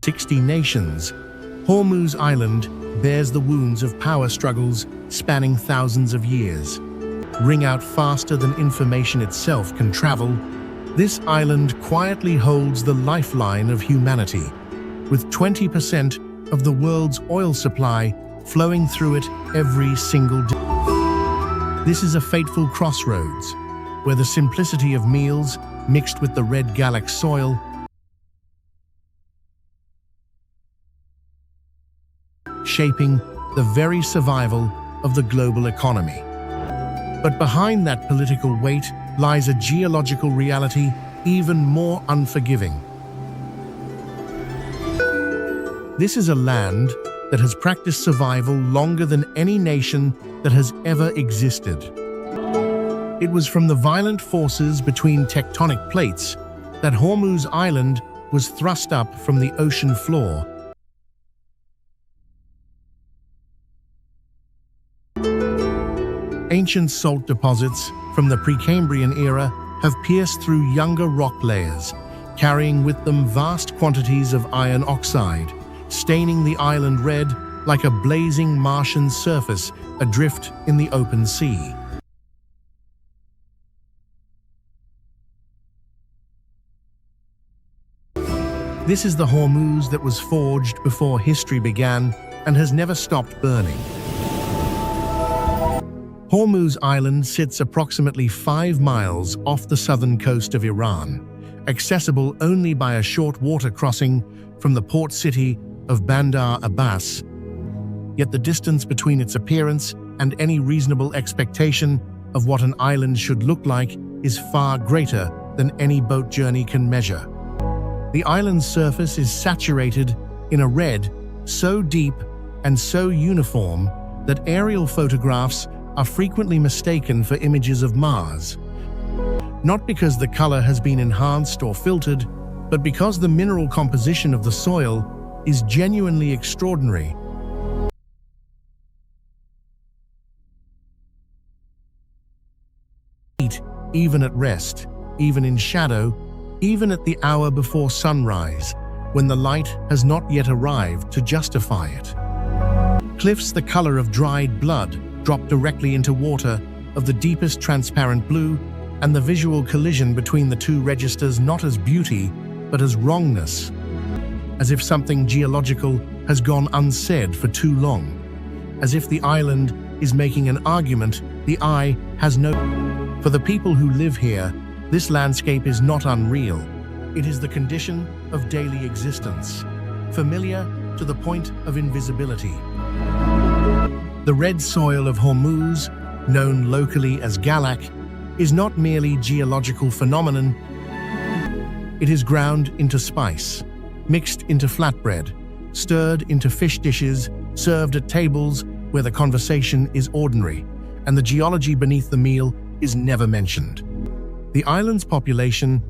60 nations, Hormuz Island bears the wounds of power struggles spanning thousands of years. Ring out faster than information itself can travel, this island quietly holds the lifeline of humanity, with 20% of the world's oil supply flowing through it every single day. This is a fateful crossroads, where the simplicity of meals mixed with the red Gallic soil shaping the very survival of the global economy. But behind that political weight lies a geological reality even more unforgiving. This is a land that has practiced survival longer than any nation that has ever existed. It was from the violent forces between tectonic plates that Hormuz Island was thrust up from the ocean floor. Ancient salt deposits from the Precambrian era have pierced through younger rock layers, carrying with them vast quantities of iron oxide, staining the island red like a blazing Martian surface adrift in the open sea. This is the Hormuz that was forged before history began and has never stopped burning. Hormuz Island sits approximately 5 miles off the southern coast of Iran, accessible only by a short water crossing from the port city of Bandar Abbas. Yet the distance between its appearance and any reasonable expectation of what an island should look like is far greater than any boat journey can measure. The island's surface is saturated in a red so deep and so uniform that aerial photographs are frequently mistaken for images of Mars. Not because the color has been enhanced or filtered, but because the mineral composition of the soil is genuinely extraordinary. Even at rest, even in shadow, even at the hour before sunrise, when the light has not yet arrived to justify it. Cliffs the color of dried blood drop directly into water of the deepest transparent blue, and the visual collision between the two registers not as beauty, but as wrongness, as if something geological has gone unsaid for too long, as if the island is making an argument the eye has no. For the people who live here, this landscape is not unreal. It is the condition of daily existence, familiar to the point of invisibility. The red soil of Hormuz, known locally as Galak, is not merely geological phenomenon. It is ground into spice, mixed into flatbread, stirred into fish dishes, served at tables where the conversation is ordinary, and the geology beneath the meal is never mentioned. The island's population,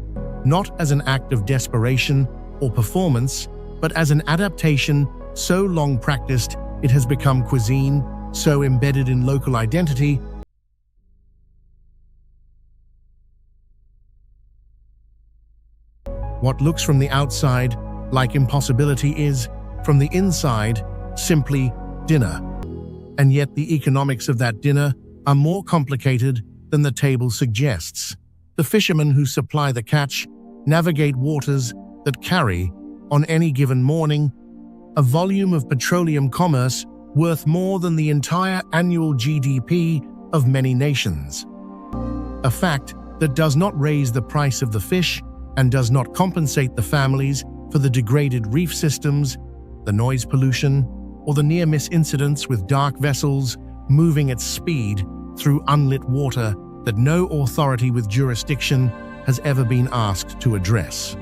not as an act of desperation or performance, but as an adaptation so long practiced it has become cuisine, so embedded in local identity. What looks from the outside like impossibility is, from the inside, simply dinner. And yet the economics of that dinner are more complicated than the table suggests. The fishermen who supply the catch navigate waters that carry, on any given morning, a volume of petroleum commerce worth more than the entire annual GDP of many nations. A fact that does not raise the price of the fish and does not compensate the families for the degraded reef systems, the noise pollution, or the near-miss incidents with dark vessels moving at speed through unlit water that no authority with jurisdiction has ever been asked to address.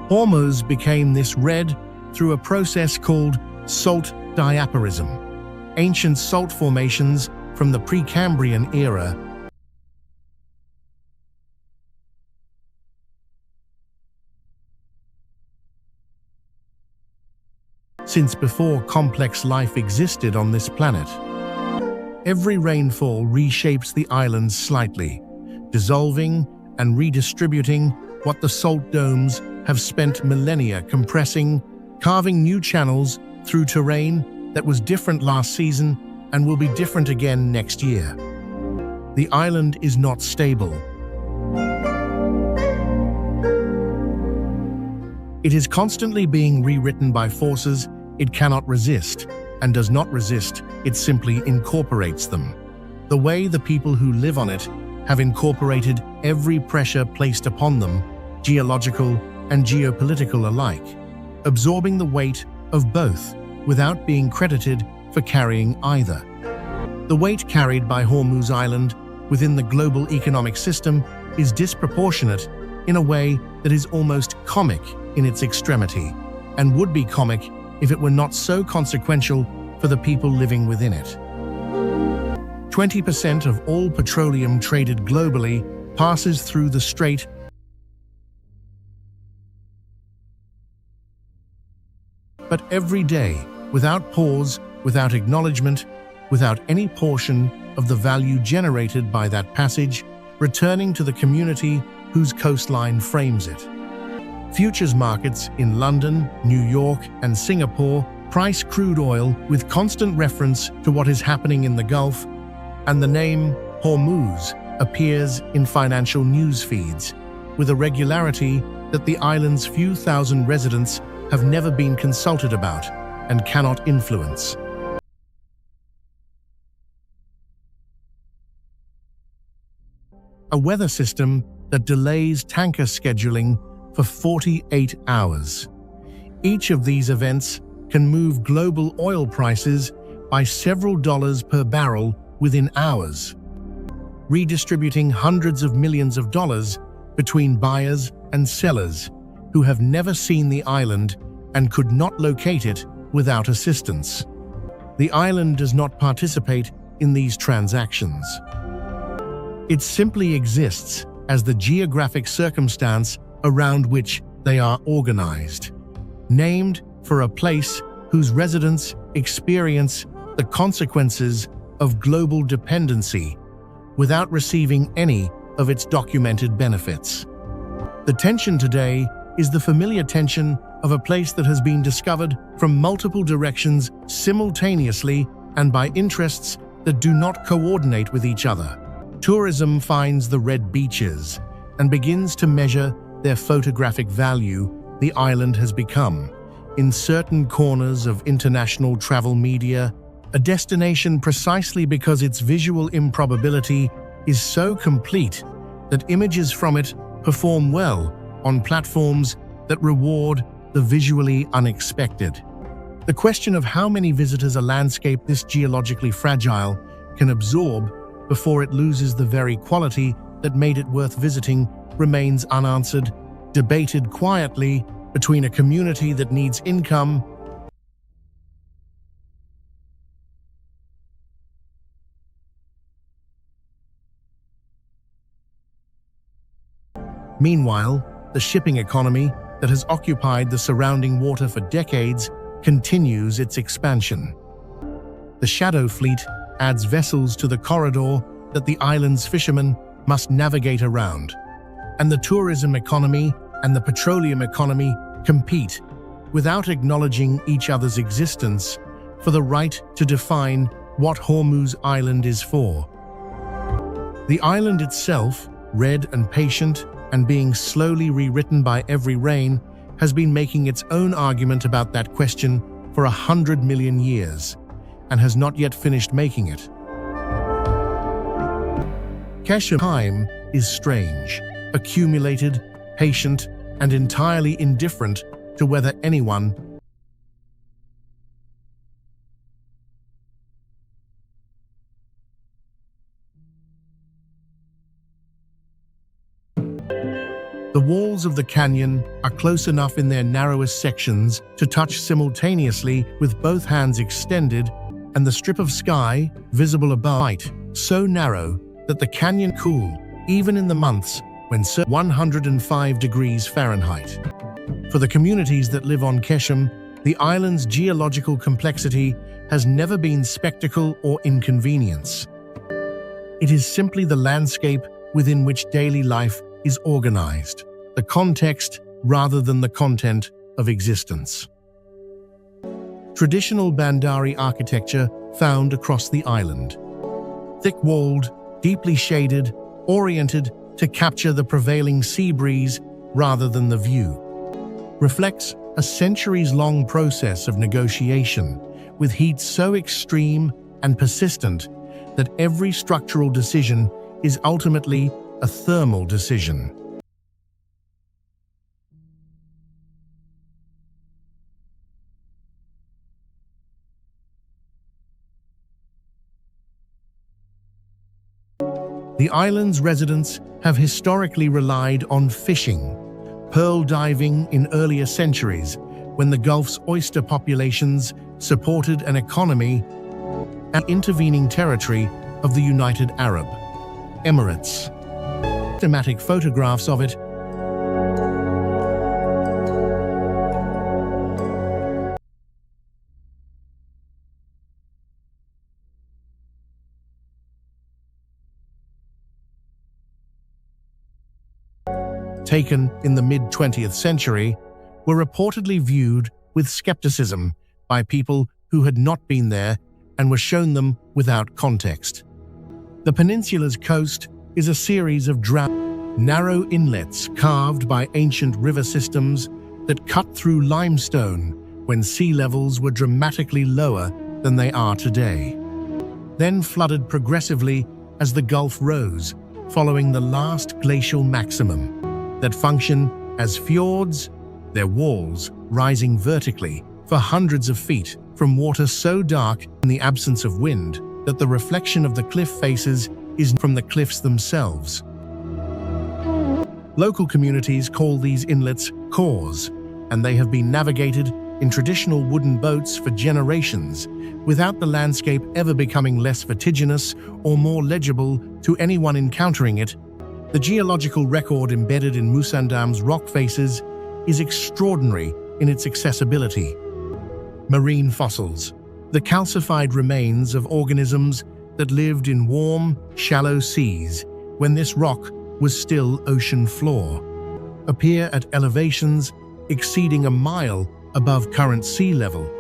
Hormuz became this red through a process called salt diaporism. Ancient salt formations from the Precambrian era since before complex life existed on this planet. Every rainfall reshapes the islands slightly, dissolving and redistributing what the salt domes have spent millennia compressing, carving new channels through terrain that was different last season and will be different again next year. The island is not stable. It is constantly being rewritten by forces it cannot resist, and does not resist, it simply incorporates them. The way the people who live on it have incorporated every pressure placed upon them, geological and geopolitical alike, absorbing the weight of both without being credited for carrying either. The weight carried by Hormuz Island within the global economic system is disproportionate in a way that is almost comic in its extremity, and would be comic if it were not so consequential for the people living within it. 20% of all petroleum traded globally passes through the strait. But every day, without pause, without acknowledgement, without any portion of the value generated by that passage, returning to the community whose coastline frames it. Futures markets in London, New York, and Singapore price crude oil with constant reference to what is happening in the Gulf, and the name Hormuz appears in financial news feeds with a regularity that the island's few thousand residents have never been consulted about and cannot influence. A weather system that delays tanker scheduling for 48 hours. Each of these events can move global oil prices by several dollars per barrel within hours, redistributing hundreds of millions of dollars between buyers and sellers who have never seen the island and could not locate it without assistance. The island does not participate in these transactions. It simply exists as the geographic circumstance around which they are organized, named for a place whose residents experience the consequences of global dependency without receiving any of its documented benefits. The tension today is the familiar tension of a place that has been discovered from multiple directions simultaneously and by interests that do not coordinate with each other. Tourism finds the red beaches and begins to measure their photographic value. The island has become, in certain corners of international travel media, a destination precisely because its visual improbability is so complete that images from it perform well on platforms that reward the visually unexpected. The question of how many visitors a landscape this geologically fragile can absorb before it loses the very quality that made it worth visiting remains unanswered, debated quietly between a community that needs income Meanwhile, the shipping economy that has occupied the surrounding water for decades continues its expansion. The shadow fleet adds vessels to the corridor that the island's fishermen must navigate around, and the tourism economy and the petroleum economy compete without acknowledging each other's existence for the right to define what Hormuz Island is for. The island itself, red and patient and being slowly rewritten by every rain, has been making its own argument about that question for 100 million years and has not yet finished making it. Qeshm time is strange, accumulated, patient, and entirely indifferent to whether anyone The walls of the canyon are close enough in their narrowest sections to touch simultaneously with both hands extended, and the strip of sky visible above so narrow that the canyon cool even in the months when 105 degrees Fahrenheit. For the communities that live on Qeshm, the island's geological complexity has never been spectacle or inconvenience. It is simply the landscape within which daily life is organized, the context rather than the content of existence. Traditional Bandari architecture found across the island. Thick-walled, deeply shaded, oriented to capture the prevailing sea breeze rather than the view. Reflects a centuries-long process of negotiation, with heat so extreme and persistent that every structural decision is ultimately a thermal decision. The island's residents have historically relied on fishing, pearl diving in earlier centuries when the Gulf's oyster populations supported an economy and intervening territory of the United Arab Emirates. Thematic photographs of it taken in the mid-20th century were reportedly viewed with skepticism by people who had not been there and were shown them without context. The peninsula's coast is a series of narrow inlets carved by ancient river systems that cut through limestone when sea levels were dramatically lower than they are today, then flooded progressively as the Gulf rose, following the last glacial maximum, that function as fjords, their walls rising vertically for hundreds of feet from water so dark in the absence of wind that the reflection of the cliff faces is from the cliffs themselves. Local communities call these inlets khors, and they have been navigated in traditional wooden boats for generations, without the landscape ever becoming less vertiginous or more legible to anyone encountering it. The geological record embedded in Musandam's rock faces is extraordinary in its accessibility. Marine fossils, the calcified remains of organisms that lived in warm, shallow seas when this rock was still ocean floor, appear at elevations exceeding a mile above current sea level.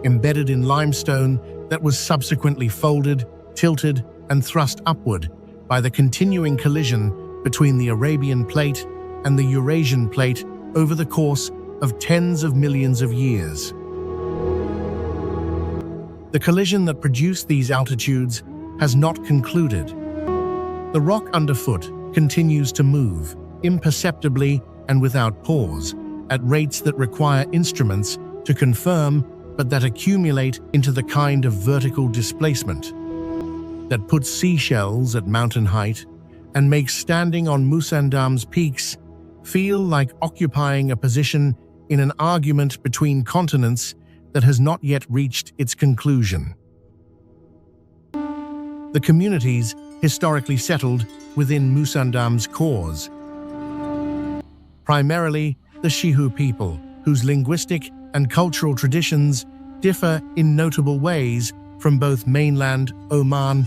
Embedded in limestone that was subsequently folded, tilted, and thrust upward by the continuing collision between the Arabian Plate and the Eurasian Plate over the course of tens of millions of years. The collision that produced these altitudes has not concluded. The rock underfoot continues to move, imperceptibly and without pause, at rates that require instruments to confirm but that accumulate into the kind of vertical displacement that puts seashells at mountain height and makes standing on Musandam's peaks feel like occupying a position in an argument between continents that has not yet reached its conclusion. The communities historically settled within Musandam's khors, primarily the Shihu people, whose linguistic and cultural traditions differ in notable ways from both mainland Oman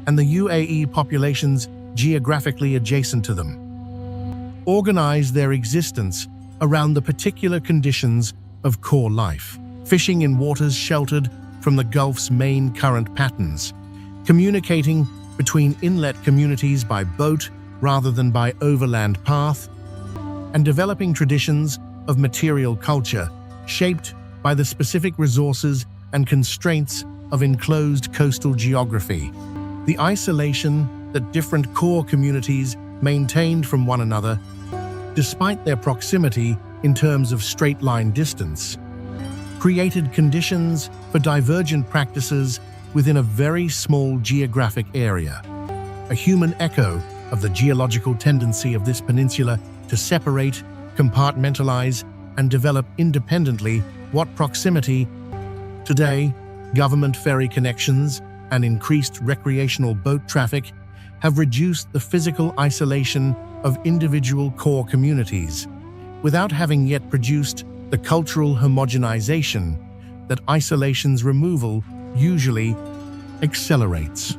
and the UAE populations geographically adjacent to them, organize their existence around the particular conditions of core life, fishing in waters sheltered from the Gulf's main current patterns, communicating between inlet communities by boat rather than by overland path, and developing traditions of material culture shaped by the specific resources and constraints of enclosed coastal geography. The isolation that different core communities maintained from one another, despite their proximity in terms of straight-line distance, created conditions for divergent practices within a very small geographic area, a human echo of the geological tendency of this peninsula to separate, compartmentalize, and develop independently what proximity. Today, government ferry connections and increased recreational boat traffic have reduced the physical isolation of individual core communities, without having yet produced the cultural homogenization that isolation's removal usually accelerates.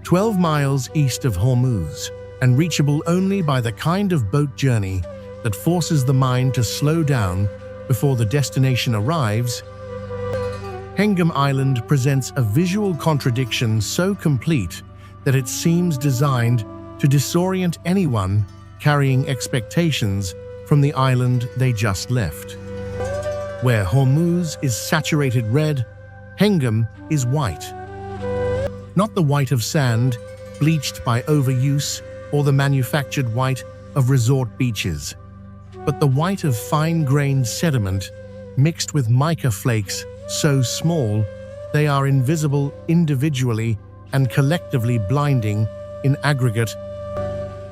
12 miles east of Hormuz, and reachable only by the kind of boat journey that forces the mind to slow down before the destination arrives, Hengam Island presents a visual contradiction so complete that it seems designed to disorient anyone carrying expectations from the island they just left. Where Hormuz is saturated red, Hengam is white. Not the white of sand, bleached by overuse, or the manufactured white of resort beaches, but the white of fine-grained sediment mixed with mica flakes so small they are invisible individually and collectively blinding in aggregate.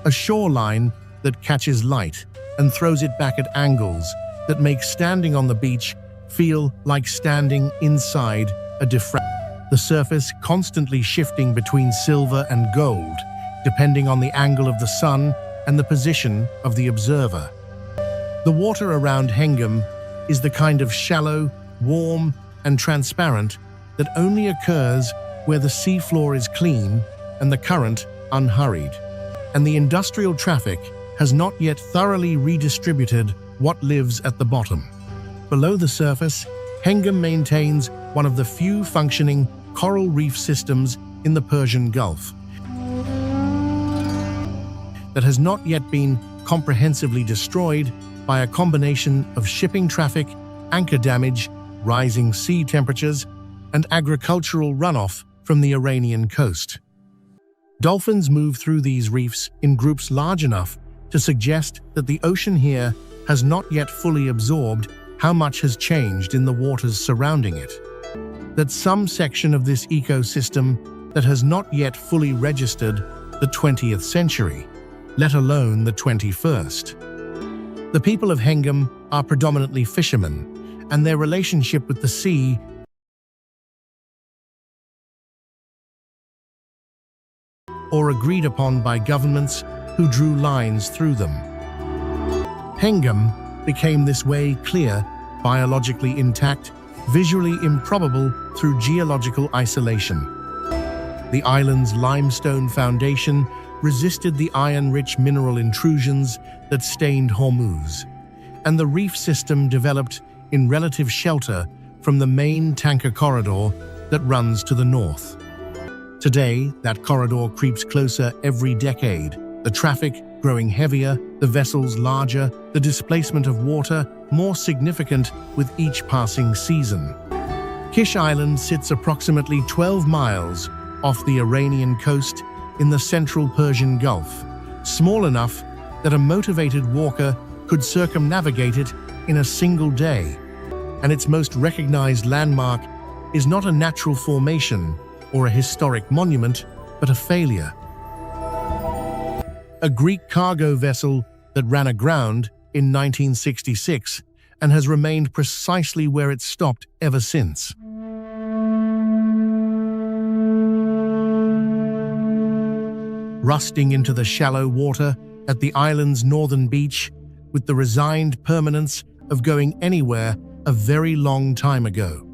A shoreline that catches light and throws it back at angles that make standing on the beach feel like standing inside a diffraction. The surface constantly shifting between silver and gold, depending on the angle of the sun and the position of the observer. The water around Hengam is the kind of shallow, warm, and transparent that only occurs where the seafloor is clean and the current unhurried, and the industrial traffic has not yet thoroughly redistributed what lives at the bottom. Below the surface, Hengam maintains one of the few functioning coral reef systems in the Persian Gulf that has not yet been comprehensively destroyed by a combination of shipping traffic, anchor damage, rising sea temperatures, and agricultural runoff from the Iranian coast. Dolphins move through these reefs in groups large enough to suggest that the ocean here has not yet fully absorbed how much has changed in the waters surrounding it. That some section of this ecosystem that has not yet fully registered the 20th century, let alone the 21st. The people of Hengam are predominantly fishermen, and their relationship with the sea or agreed upon by governments who drew lines through them. Hengam became this way clear, biologically intact, visually improbable through geological isolation. The island's limestone foundation resisted the iron-rich mineral intrusions that stained Hormuz, and the reef system developed in relative shelter from the main tanker corridor that runs to the north. Today, that corridor creeps closer every decade, the traffic growing heavier, the vessels larger, the displacement of water more significant with each passing season. Kish Island sits approximately 12 miles off the Iranian coast in the central Persian Gulf, small enough that a motivated walker could circumnavigate it in a single day, and its most recognized landmark is not a natural formation or a historic monument, but a failure. A Greek cargo vessel that ran aground in 1966 and has remained precisely where it stopped ever since. Rusting into the shallow water at the island's northern beach with the resigned permanence of going anywhere a very long time ago.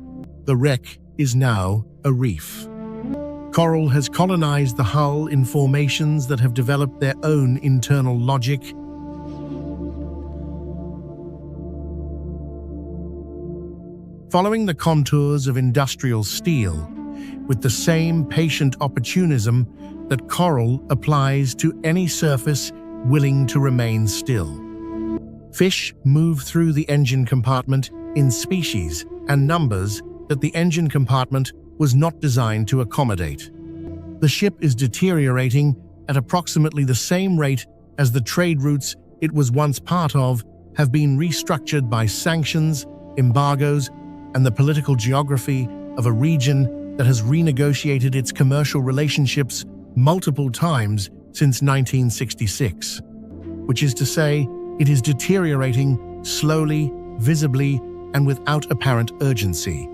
The wreck is now a reef. Coral has colonized the hull in formations that have developed their own internal logic. Following the contours of industrial steel, with the same patient opportunism that coral applies to any surface willing to remain still. Fish move through the engine compartment in species and numbers that the engine compartment was not designed to accommodate. The ship is deteriorating at approximately the same rate as the trade routes it was once part of have been restructured by sanctions, embargoes, and the political geography of a region that has renegotiated its commercial relationships multiple times since 1966, which is to say, it is deteriorating slowly, visibly, and without apparent urgency.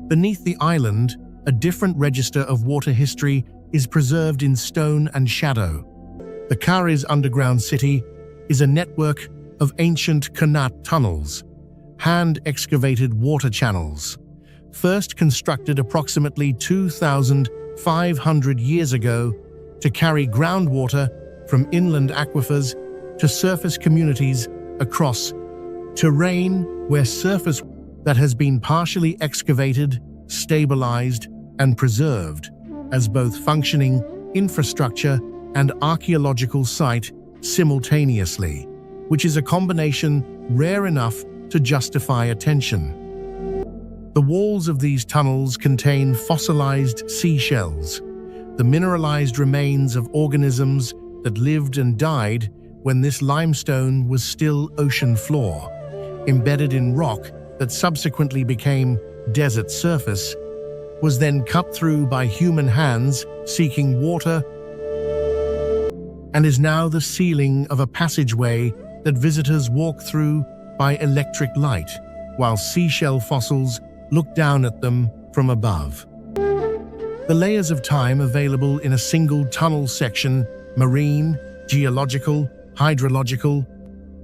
Beneath the island, a different register of water history is preserved in stone and shadow. The Kari's underground city is a network of ancient kanat tunnels, hand-excavated water channels, first constructed approximately 2,500 years ago to carry groundwater from inland aquifers to surface communities across terrain where surface that has been partially excavated, stabilized, and preserved as both functioning infrastructure and archaeological site simultaneously, which is a combination rare enough to justify attention. The walls of these tunnels contain fossilized seashells, the mineralized remains of organisms that lived and died when this limestone was still ocean floor, embedded in rock that subsequently became desert surface, was then cut through by human hands seeking water, and is now the ceiling of a passageway that visitors walk through by electric light, while seashell fossils look down at them from above. The layers of time available in a single tunnel section, marine, geological, hydrological,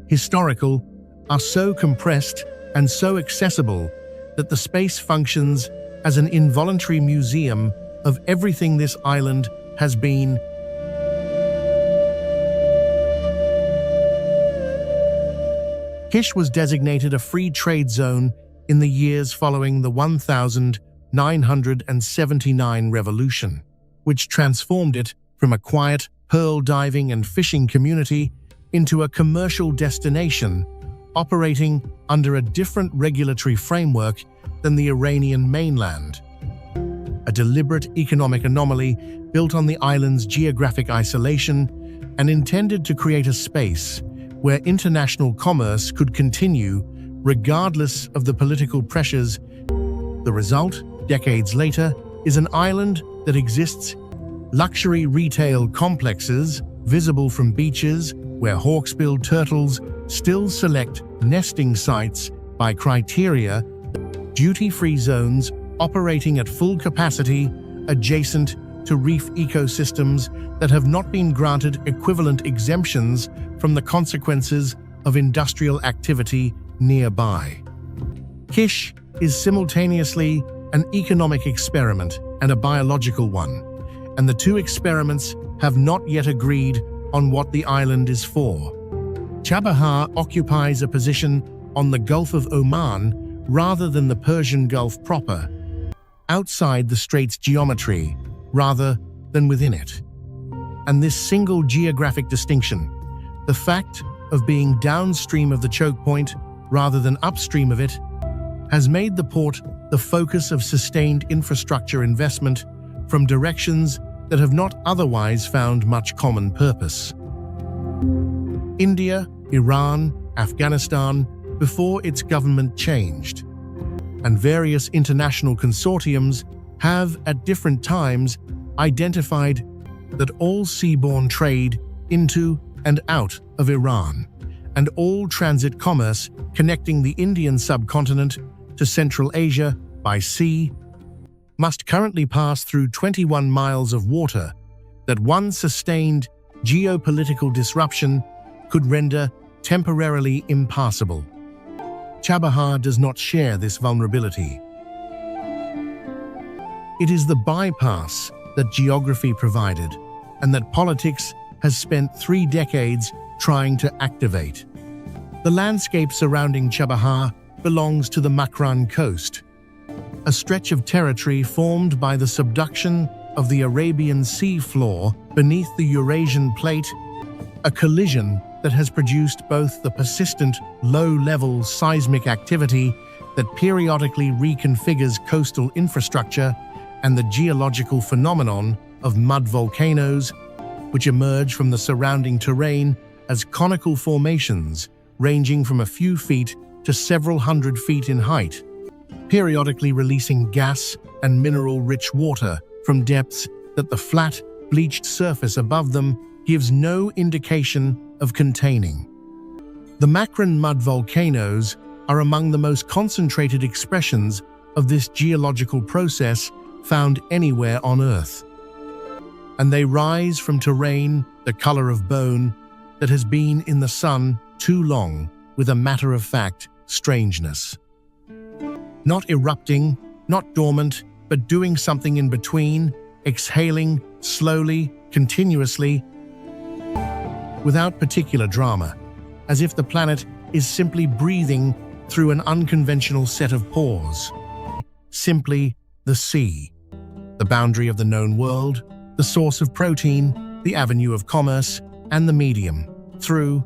historical, are so compressed and so accessible that the space functions as an involuntary museum of everything this island has been. Kish was designated a free trade zone in the years following the 1979 revolution, which transformed it from a quiet pearl diving and fishing community into a commercial destination operating under a different regulatory framework than the Iranian mainland. A deliberate economic anomaly built on the island's geographic isolation and intended to create a space where international commerce could continue regardless of the political pressures. The result, decades later, is an island that exists luxury retail complexes visible from beaches where hawksbill turtles still select nesting sites by criteria, duty-free zones operating at full capacity adjacent to reef ecosystems that have not been granted equivalent exemptions from the consequences of industrial activity nearby. Kish is simultaneously an economic experiment and a biological one, and the two experiments have not yet agreed on what the island is for. Chabahar occupies a position on the Gulf of Oman rather than the Persian Gulf proper, outside the strait's geometry rather than within it. And this single geographic distinction, the fact of being downstream of the choke point rather than upstream of it, has made the port the focus of sustained infrastructure investment from directions that have not otherwise found much common purpose. India, Iran, Afghanistan, before its government changed, and various international consortiums have at different times identified that all seaborne trade into and out of Iran, and all transit commerce connecting the Indian subcontinent to Central Asia by sea, must currently pass through 21 miles of water that one sustained geopolitical disruption could render temporarily impassable. Chabahar does not share this vulnerability. It is the bypass that geography provided and that politics has spent 3 decades trying to activate. The landscape surrounding Chabahar belongs to the Makran coast, a stretch of territory formed by the subduction of the Arabian Sea floor beneath the Eurasian plate, a collision that has produced both the persistent low-level seismic activity that periodically reconfigures coastal infrastructure and the geological phenomenon of mud volcanoes, which emerge from the surrounding terrain as conical formations ranging from a few feet to several hundred feet in height, periodically releasing gas and mineral-rich water from depths that the flat, bleached surface above them gives no indication of containing. The Makran mud volcanoes are among the most concentrated expressions of this geological process found anywhere on Earth, and they rise from terrain the color of bone that has been in the sun too long with a matter-of-fact strangeness. Not erupting, not dormant, but doing something in between, exhaling, slowly, continuously, without particular drama, as if the planet is simply breathing through an unconventional set of pores. Simply the sea, the boundary of the known world, the source of protein, the avenue of commerce, and the medium, through